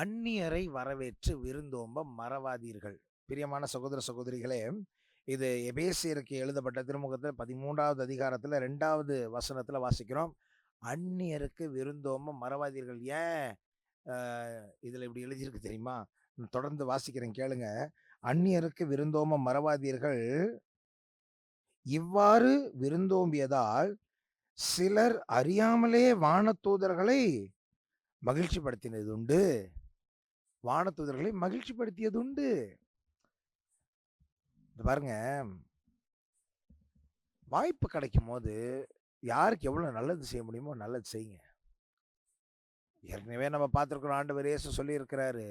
அந்நியரை வரவேற்று விருந்தோம்ப மறவாதீர்கள். பிரியமான சகோதர சகோதரிகளே, இது எபேசியருக்கு எழுதப்பட்ட திருமுகத்தில் 13வது அதிகாரத்தில் 2வது வசனத்தில் வாசிக்கிறோம். அந்நியருக்கு விருந்தோம்ப மறவாதீர்கள். ஏன் இதில் இப்படி எழுதியிருக்கு தெரியுமா? தொடர்ந்து வாசிக்கிறேன் கேளுங்க. அந்நியருக்கு விருந்தோம்ப மறவாதீர்கள். இவ்வாறு விருந்தோம்பியதால் சிலர் அறியாமலே வானதூதர்களை மகிழ்ச்சிப்படுத்தினதுண்டு. வானதூதர்களை மகிழ்ச்சிப்படுத்தியதுண்டு. பாருங்க, வாய்ப்பு கிடைக்கும் போது யாருக்கு எவ்வளவு நல்லது செய்ய முடியுமோ நல்லது செய்யுங்க. ஏற்கனவே நம்ம பார்த்திருக்கிறோம், ஆண்டவர் இயேசு சொல்லி இருக்கிறாரு,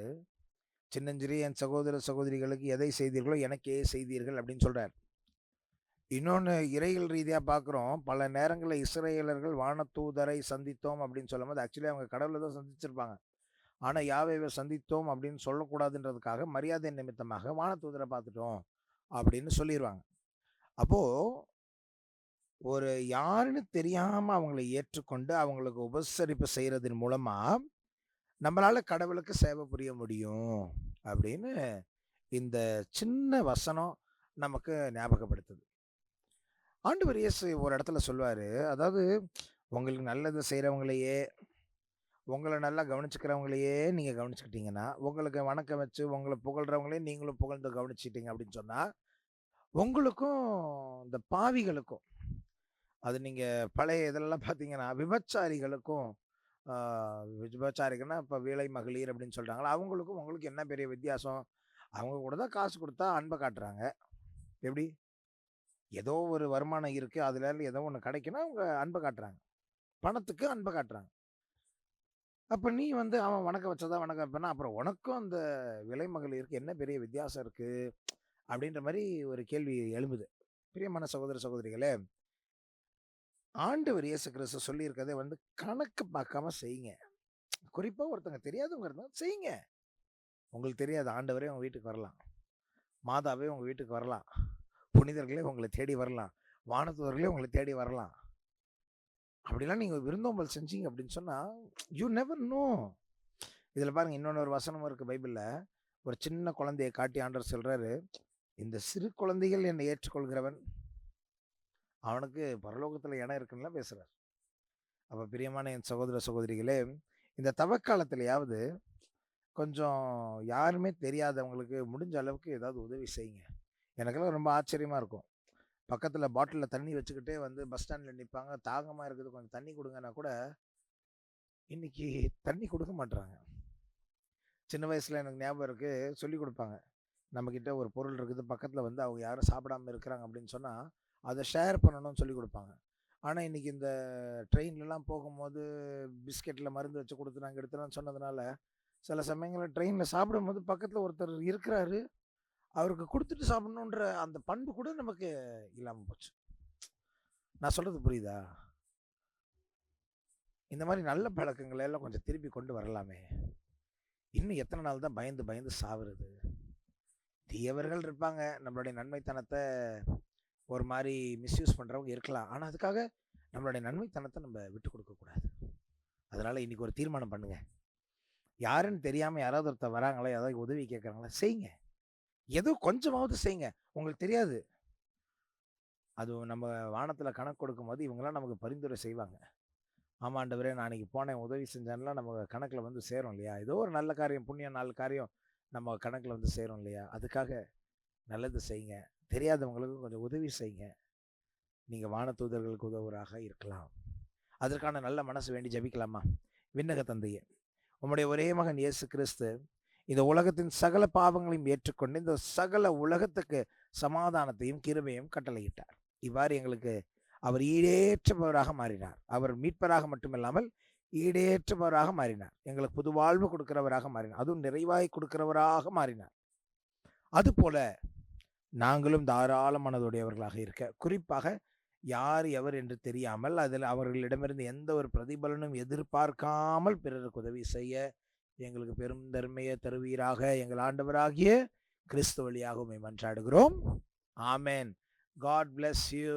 சின்னஞ்சிறிய என் சகோதர சகோதரிகளுக்கு எதை செய்தீர்களோ எனக்கே செய்தீர்கள் அப்படின்னு சொல்றார். இன்னொன்னு இறைகள் ரீதியா பார்க்கிறோம், பல நேரங்களில் இஸ்ரேலர்கள் வானதூதரை சந்தித்தோம் அப்படின்னு சொல்லும் போது ஆக்சுவலி அவங்க கடவுளை தான் சந்திச்சிருப்பாங்க. ஆனா யாவேவை சந்தித்தோம் அப்படின்னு சொல்லக்கூடாதுன்றதுக்காக மரியாதை நிமித்தமாக வானதூதரை பார்த்துட்டோம் அப்படின்னு சொல்லிடுவாங்க. அப்போ ஒரு யாருன்னு தெரியாம அவங்கள ஏற்றுக்கொண்டு அவங்களுக்கு உபசரிப்பு செய்யறதன் மூலமா நம்மளால கடவுளுக்கு சேவை புரிய முடியும் அப்படின்னு இந்த சின்ன வசனம் நமக்கு ஞாபகப்படுத்துது. ஆண்டவர் இயேசு ஒரு இடத்துல சொல்வாரு, அதாவது உங்களுக்கு நல்லது செய்யறவங்களையே, உங்களை நல்லா கவனிச்சுக்கிறவங்களையே நீங்க கவனிச்சுக்கிட்டீங்கன்னா, உங்களுக்கு வணக்கம் வச்சு உங்களை புகழ்றவங்களே நீங்களும் புகழ்ந்து கவனிச்சிட்டீங்க அப்படின்னு சொன்னா, உங்களுக்கும் இந்த பாவிகளுக்கும், அது நீங்க பழைய இதெல்லாம் பார்த்தீங்கன்னா விபச்சாரிகளுக்கும், ஆ, விபச்சாரிகள்னா இப்போ வேலை மகளிர் அப்படின்னு சொல்றாங்களா, அவங்களுக்கும் உங்களுக்கு என்ன பெரிய வித்தியாசம்? அவங்க கூட தான் காசு கொடுத்தா அன்பை காட்டுறாங்க. எப்படி? ஏதோ ஒரு வருமானம் இருக்கு, அதுல இருந்து ஏதோ ஒன்று கிடைக்குன்னா அவங்க அன்பை காட்டுறாங்க. பணத்துக்கு அன்பை காட்டுறாங்க. அப்ப நீ வந்து அவன் வணக்கம் வச்சதா வணக்கம் வைப்பேன்னா, அப்புறம் உனக்கும் அந்த விலை மகளிருக்கு என்ன பெரிய வித்தியாசம் இருக்கு? அப்படின்ற மாரி ஒரு கேள்வி எழும்புது. பிரியமான சகோதர சகோதரிகளே, ஆண்டவர் இயேசு கிறிஸ்து சொல்லியிருக்கிறதை வந்து கணக்கு பார்க்காம செய்யுங்க. குறிப்பா ஒருத்தங்க தெரியாதவங்க இருந்தா செய்யுங்க. உங்களுக்கு தெரியாது, ஆண்டவரே உங்க வீட்டுக்கு வரலாம். மாதாவே உங்க வீட்டுக்கு வரலாம். புனிதர்களே உங்களை தேடி வரலாம். வானதூதர்களே உங்களை தேடி வரலாம். அப்படிலாம் நீங்க விருந்தோம்பல் செஞ்சீங்க அப்படின்னு சொன்னா, யூ நெவர் நோ. இதுல பாருங்க, இன்னொன்னு ஒரு வசனமும் இருக்கு பைபிள்ல. ஒரு சின்ன குழந்தையை காட்டி ஆண்டவர் சொல்றாரு, இந்த சிறு குழந்தைகள் என்னை ஏற்றுக்கொள்கிறவன் அவனுக்கு பரலோகத்துல இடம் இருக்குன்னு பேசுறார். அப்ப பிரியமான என் சகோதர சகோதரிகளே, இந்த தவக்காலத்திலயாவது கொஞ்சம் யாருமே தெரியாதவங்களுக்கு முடிஞ்ச அளவுக்கு ஏதாவது உதவி செய்யுங்க. எனக்கெல்லாம் ரொம்ப ஆச்சரியமா இருக்கும். பக்கத்துல பாட்டில்ல தண்ணி வச்சுக்கிட்டே வந்து பஸ் ஸ்டாண்ட்ல நிற்பாங்க. தாகமா இருக்குது, கொஞ்சம் தண்ணி கொடுங்கன்னா கூட இன்னைக்கு தண்ணி கொடுக்க மாட்றாங்க. சின்ன வயசுல எனக்கு ஞாபகம் இருக்கு, சொல்லி கொடுப்பாங்க. நம்மக்கிட்ட ஒரு பொருள் இருக்குது, பக்கத்தில் வந்து அவங்க யாரும் சாப்பிடாம இருக்கிறாங்க அப்படின்னு சொன்னால் அதை ஷேர் பண்ணணும்னு சொல்லி கொடுப்பாங்க. ஆனால் இன்றைக்கி இந்த ட்ரெயின்லலாம் போகும்போது பிஸ்கெட்டில் மருந்து வச்சு கொடுத்து நாங்கள் எடுத்துலான்னு சொன்னதுனால சில சமயங்களில் ட்ரெயினில் சாப்பிடும்போது பக்கத்தில் ஒருத்தர் இருக்கிறாரு, அவருக்கு கொடுத்துட்டு சாப்பிடணுன்ற அந்த பண்பு கூட நமக்கு இல்லாமல் போச்சு. நான் சொல்கிறது புரியுதா? இந்த மாதிரி நல்ல பழக்கங்களை எல்லாம் கொஞ்சம் திருப்பி கொண்டு வரலாமே. இன்னும் எத்தனை நாள் தான் பயந்து பயந்து சாவுறது? தீயவர்கள் இருப்பாங்க, நம்மளுடைய நன்மைத்தனத்தை ஒரு மாதிரி மிஸ்யூஸ் பண்ணுறவங்க இருக்கலாம். ஆனால் அதுக்காக நம்மளுடைய நன்மைத்தனத்தை நம்ம விட்டு கொடுக்கக்கூடாது. அதனால் இன்றைக்கி ஒரு தீர்மானம் பண்ணுங்க. யாருன்னு தெரியாமல் யாராவது ஒருத்தர் வராங்களா, ஏதாவது உதவி கேட்குறாங்களா, செய்யுங்க. ஏதோ கொஞ்சமாவது செய்யுங்க. உங்களுக்கு தெரியாது, அது நம்ம வானத்தில் கணக்கு கொடுக்கும் போது இவங்கெல்லாம் நமக்கு பரிந்துரை செய்வாங்க. ஆமாண்டவரே, நான் அன்றைக்கி போனேன், உதவி செஞ்சேன்லாம் நம்ம கணக்கில் வந்து சேரும் இல்லையா? ஏதோ ஒரு நல்ல காரியம், புண்ணியம், நல்ல காரியம் நம்ம கணக்கில் வந்து சேரும் இல்லையா? அதுக்காக நல்லது செய்யுங்க. தெரியாதவங்களுக்கு கொஞ்சம் உதவி செய்யுங்க. நீங்கள் வானதூதர்களுக்கு உதவுவராக இருக்கலாம். அதற்கான நல்ல மனசு வேண்டி ஜெபிக்கலாமா? விண்ணக தந்தையே, உம்முடைய ஒரே மகன் இயேசு கிறிஸ்து இந்த உலகத்தின் சகல பாவங்களையும் ஏற்றுக்கொண்டு இந்த சகல உலகத்துக்கு சமாதானத்தையும் கிருபையும் கட்டளையிட்டார். இவ்வாறு எங்களுக்கு அவர் ஈடேற்றபவராக மாறினார். அவர் மீட்பராக மட்டுமில்லாமல் ஈடேற்றபவராக மாறினார். எங்களுக்கு புது வாழ்வு கொடுக்கிறவராக மாறினார். அதுவும் நிறைவாய் கொடுக்கிறவராக மாறினார். அதுபோல நாங்களும் தாராள மனதுடையவர்களாக இருக்க, குறிப்பாக யார் எவர் என்று தெரியாமல் அதில் அவர்களிடமிருந்து எந்த ஒரு பிரதிபலனும் எதிர்பார்க்காமல் பிறருக்கு உதவி செய்ய எங்களுக்கு பெரும் தன்மையை தருவீராக. எங்கள் ஆண்டவராகிய கிறிஸ்து வழியாக உம்மை மன்றாடுகிறோம். ஆமென். God bless you.